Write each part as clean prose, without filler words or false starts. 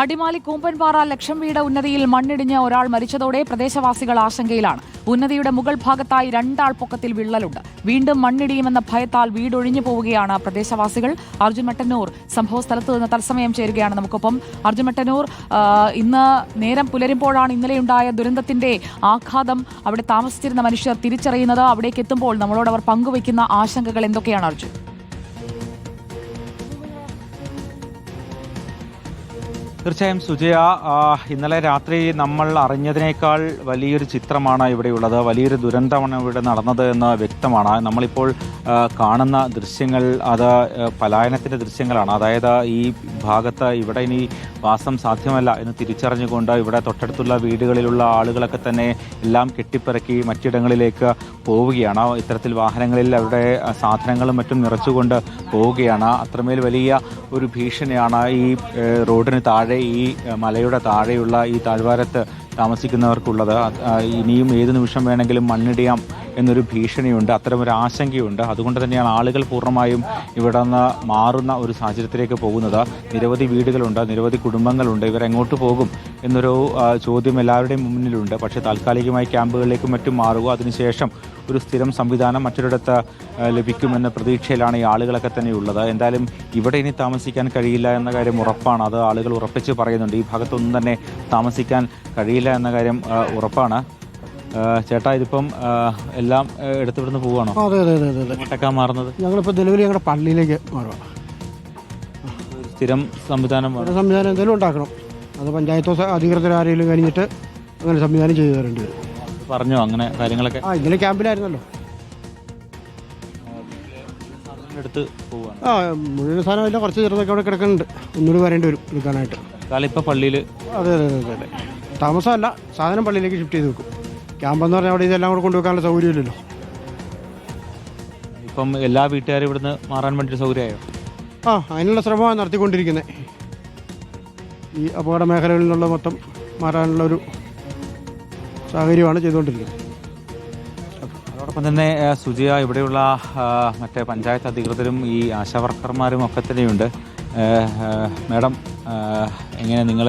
അടിമാലി കൂമ്പൻപാറ ലക്ഷം വീട് ഉന്നതിയിൽ മണ്ണിടിഞ്ഞ് ഒരാൾ മരിച്ചതോടെ പ്രദേശവാസികൾ ആശങ്കയിലാണ്. ഉന്നതിയുടെ മുകൾ ഭാഗത്തായി 2 ആൾ പൊക്കത്തിൽ വിള്ളലുണ്ട്. വീണ്ടും മണ്ണിടിയുമെന്ന ഭയത്താൽ വീടൊഴിഞ്ഞു പോവുകയാണ് പ്രദേശവാസികൾ. അർജുൻ മട്ടന്നൂർ സംഭവസ്ഥലത്ത് നിന്ന് തത്സമയം ചേരുകയാണ് നമുക്കൊപ്പം. അർജുൻ മട്ടന്നൂർ, ഇന്ന് നേരം പുലരുമ്പോഴാണ് ഇന്നലെയുണ്ടായ ദുരന്തത്തിന്റെ ആഘാതം അവിടെ താമസിച്ചിരുന്ന മനുഷ്യർ തിരിച്ചറിയുന്നത്. അവിടേക്ക് എത്തുമ്പോൾ നമ്മളോട് അവർ പങ്കുവയ്ക്കുന്ന ആശങ്കകൾ എന്തൊക്കെയാണ് അർജുൻ? തീർച്ചയായും സുജയ, ഇന്നലെ രാത്രി നമ്മൾ അറിഞ്ഞതിനേക്കാൾ വലിയൊരു ചിത്രമാണ് ഇവിടെയുള്ളത്. വലിയൊരു ദുരന്തമാണ് ഇവിടെ നടന്നത് എന്ന് വ്യക്തമാണ്. നമ്മളിപ്പോൾ കാണുന്ന ദൃശ്യങ്ങൾ അത് പലായനത്തിൻ്റെ ദൃശ്യങ്ങളാണ്. അതായത് ഈ ഭാഗത്ത് ഇവിടെ ഇനി വാസം സാധ്യമല്ല എന്ന് തിരിച്ചറിഞ്ഞുകൊണ്ട് ഇവിടെ തൊട്ടടുത്തുള്ള വീടുകളിലുള്ള ആളുകളൊക്കെ തന്നെ എല്ലാം കെട്ടിപ്പിറക്കി മറ്റിടങ്ങളിലേക്ക് പോവുകയാണ്. ഇത്തരത്തിൽ വാഹനങ്ങളിൽ അവരുടെ സാധനങ്ങളും മറ്റും നിറച്ചുകൊണ്ട് പോവുകയാണ്. അത്രമേൽ വലിയ ഒരു ഭീഷണിയാണ് ഈ റോഡിന് താഴെ, ഈ മലയുടെ താഴെയുള്ള ഈ താഴ്വാരത്ത് താമസിക്കുന്നവർക്കുള്ളത്. ഇനിയും ഏത് നിമിഷം വേണമെങ്കിലും മണ്ണിടിയാം എന്നൊരു ഭീഷണിയുണ്ട്, അത്തരമൊരു ആശങ്കയുണ്ട്. അതുകൊണ്ട് തന്നെയാണ് ആളുകൾ പൂർണ്ണമായും ഇവിടെ നിന്ന് മാറുന്ന ഒരു സാഹചര്യത്തിലേക്ക് പോകുന്നത്. നിരവധി വീടുകളുണ്ട്, നിരവധി കുടുംബങ്ങളുണ്ട്. ഇവരെങ്ങോട്ട് പോകും എന്നൊരു ചോദ്യം എല്ലാവരുടെയും മുന്നിലുണ്ട്. പക്ഷേ താൽക്കാലികമായി ക്യാമ്പുകളിലേക്കും മറ്റും മാറുക, അതിനുശേഷം ഒരു സ്ഥിരം സംവിധാനം മറ്റൊരിടത്ത് ലഭിക്കുമെന്ന പ്രതീക്ഷയിലാണ് ഈ ആളുകളൊക്കെ തന്നെ ഉള്ളത്. എന്തായാലും ഇവിടെ ഇനി താമസിക്കാൻ കഴിയില്ല എന്ന കാര്യം ഉറപ്പാണ്. അത് ആളുകൾ ഉറപ്പിച്ച് പറയുന്നുണ്ട്. ഈ ഭാഗത്തൊന്നും തന്നെ താമസിക്കാൻ കഴിയില്ല എന്ന കാര്യം ഉറപ്പാണ്. ചേട്ടാ, ഇതിപ്പം എല്ലാം എടുത്തുവിടുന്ന് പോവുകയാണോ? അതെ അതെ അതെ അതെ ഒട്ടക്കാൻ മാറുന്നത്? ഞങ്ങളിപ്പോൾ നിലവിൽ ഞങ്ങളുടെ പള്ളിയിലേക്ക് മാറുക. സ്ഥിരം സംവിധാനം എന്തെങ്കിലും ഉണ്ടാക്കണം. അത് പഞ്ചായത്തോ അധികൃതർ ആരെങ്കിലും കഴിഞ്ഞിട്ട് അങ്ങനെ സംവിധാനം ചെയ്തു തരേണ്ടി വരും. പറഞ്ഞോ അങ്ങനെ കാര്യങ്ങളൊക്കെ? ഇന്നലെ ക്യാമ്പിലായിരുന്നല്ലോ. എടുത്ത് പോവുകയാണ്. മുഴുവൻ സാധനമില്ല, കുറച്ച് ചെറുതൊക്കെ അവിടെ കിടക്കുന്നുണ്ട്. ഒന്നുകൂടി വരേണ്ടി വരും എടുക്കാനായിട്ട്. ഇപ്പോൾ പള്ളിയിൽ? അതെ അതെ അതെ അതെ. താമസമല്ല, സാധനം പള്ളിയിലേക്ക് ഷിഫ്റ്റ് ചെയ്ത് വെക്കും. ക്യാമ്പെന്ന് പറഞ്ഞാൽ അവിടെ ഇതെല്ലാം കൂടെ കൊണ്ടുവെക്കാനുള്ള സൗകര്യമില്ലല്ലോ. ഇപ്പം എല്ലാ വീട്ടുകാരും ഇവിടുന്ന് മാറാൻ വേണ്ടി സൗകര്യമായോ? അതിനുള്ള ശ്രമമാണ് നടത്തിക്കൊണ്ടിരിക്കുന്നത്. ഈ അപകട മേഖലകളിൽ നിന്നുള്ള മൊത്തം മാറാനുള്ള ഒരു സാഹചര്യമാണ് ചെയ്തുകൊണ്ടിരിക്കുന്നത്. അതോടൊപ്പം തന്നെ സുജിയ, ഇവിടെയുള്ള മറ്റേ പഞ്ചായത്ത് അധികൃതരും ഈ ആശാവർക്കർമാരും ഒക്കെ തന്നെയുണ്ട്. മാഡം, എങ്ങനെ നിങ്ങൾ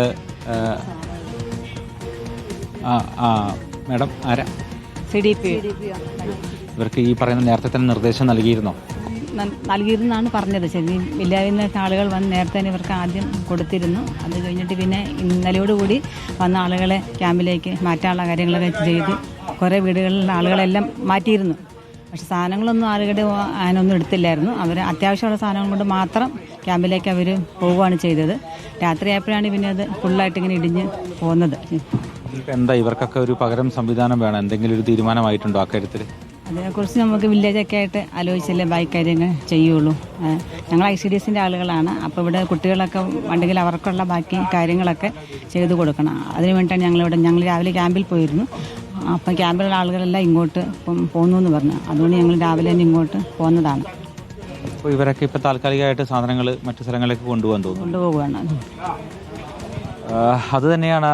മാഡം ആരാ? ഇവർക്ക് ഈ പറയുന്ന നേരത്തെ തന്നെ നിർദ്ദേശം നൽകിയിരുന്നോ? നൽകിയിരുന്നാണ് പറഞ്ഞത്. ശരി, ഇല്ലായിരുന്ന ആളുകൾ വന്ന് നേരത്തെ തന്നെ ഇവർക്ക് ആദ്യം കൊടുത്തിരുന്നു. അത് കഴിഞ്ഞിട്ട് പിന്നെ ഇന്നലെയോടുകൂടി വന്ന ആളുകളെ ക്യാമ്പിലേക്ക് മാറ്റാനുള്ള കാര്യങ്ങളൊക്കെ ചെയ്ത് കുറേ വീടുകളിലുള്ള ആളുകളെല്ലാം മാറ്റിയിരുന്നു. പക്ഷെ സാധനങ്ങളൊന്നും ആളുകളുടെ അതിനൊന്നും എടുത്തില്ലായിരുന്നു. അവർ അത്യാവശ്യമുള്ള സാധനങ്ങൾ കൊണ്ട് മാത്രം ക്യാമ്പിലേക്ക് അവർ പോവുകയാണ് ചെയ്തത്. രാത്രിയായപ്പോഴാണ് പിന്നെ അത് ഫുള്ളായിട്ട് ഇങ്ങനെ ഇടിഞ്ഞ് പോകുന്നത്. എന്താ ഇവർക്കൊക്കെ ഒരു പകരം സംവിധാനം വേണം? എന്തെങ്കിലും ഒരു തീരുമാനമായിട്ടുണ്ടോ അക്കാര്യത്തിൽ? അതിനെക്കുറിച്ച് നമുക്ക് വില്ലേജൊക്കെ ആയിട്ട് ആലോചിച്ചല്ലേ ബാക്കി കാര്യങ്ങൾ ചെയ്യുള്ളൂ. ഞങ്ങൾ ICDSൻ്റെ ആളുകളാണ്. അപ്പോൾ ഇവിടെ കുട്ടികളൊക്കെ ഉണ്ടെങ്കിൽ അവർക്കുള്ള ബാക്കി കാര്യങ്ങളൊക്കെ ചെയ്തു കൊടുക്കണം. അതിന് വേണ്ടിയിട്ടാണ് ഞങ്ങൾ രാവിലെ ക്യാമ്പിൽ പോയിരുന്നു. അപ്പം ക്യാമ്പിലുള്ള ആളുകളെല്ലാം ഇങ്ങോട്ട് പോകുന്നു എന്ന് പറഞ്ഞു. അതുകൊണ്ട് ഞങ്ങൾ രാവിലെ തന്നെ ഇങ്ങോട്ട് പോകുന്നതാണ്. അപ്പോൾ ഇവരൊക്കെ ഇപ്പോൾ താൽക്കാലികമായിട്ട് സാധനങ്ങൾ മറ്റു സ്ഥലങ്ങളിലേക്ക് കൊണ്ടുപോകുകയാണ്. അതുതന്നെയാണ്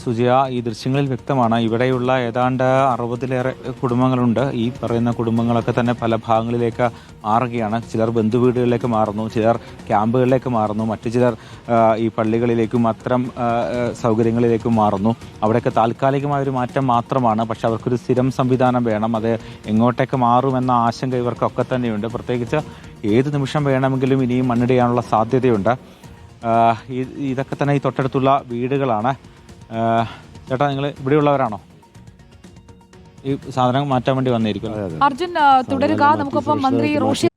സുജിയ, ഈ ദൃശ്യങ്ങളിൽ വ്യക്തമാണ്. ഇവിടെയുള്ള ഏതാണ്ട് 60-ലേറെ കുടുംബങ്ങളുണ്ട്. ഈ പറയുന്ന കുടുംബങ്ങളൊക്കെ തന്നെ പല ഭാഗങ്ങളിലേക്ക് മാറുകയാണ്. ചിലർ ബന്ധുവീടുകളിലേക്ക് മാറുന്നു, ചിലർ ക്യാമ്പുകളിലേക്ക് മാറുന്നു, മറ്റു ചിലർ ഈ പള്ളികളിലേക്കും അത്തരം സൗകര്യങ്ങളിലേക്കും മാറുന്നു. അവിടെയൊക്കെ താൽക്കാലികമായൊരു മാറ്റം മാത്രമാണ്. പക്ഷെ അവർക്കൊരു സ്ഥിരം സംവിധാനം വേണം. അത് എങ്ങോട്ടേക്ക് മാറുമെന്ന ആശങ്ക ഇവർക്കൊക്കെ തന്നെയുണ്ട്. പ്രത്യേകിച്ച് ഏത് നിമിഷം വേണമെങ്കിലും ഇനിയും മണ്ണിടിയാനുള്ള സാധ്യതയുണ്ട്. ഇതൊക്കെ തന്നെ ഈ തൊട്ടടുത്തുള്ള വീടുകളാണ്. ചേട്ടാ, നിങ്ങൾ ഇവിടെയുള്ളവരാണോ? ഈ സാധനം മാറ്റാൻ വേണ്ടി വന്നിരിക്കും? അർജുൻ, തുടരുക. നമുക്കൊപ്പം മന്ത്രി റോഷി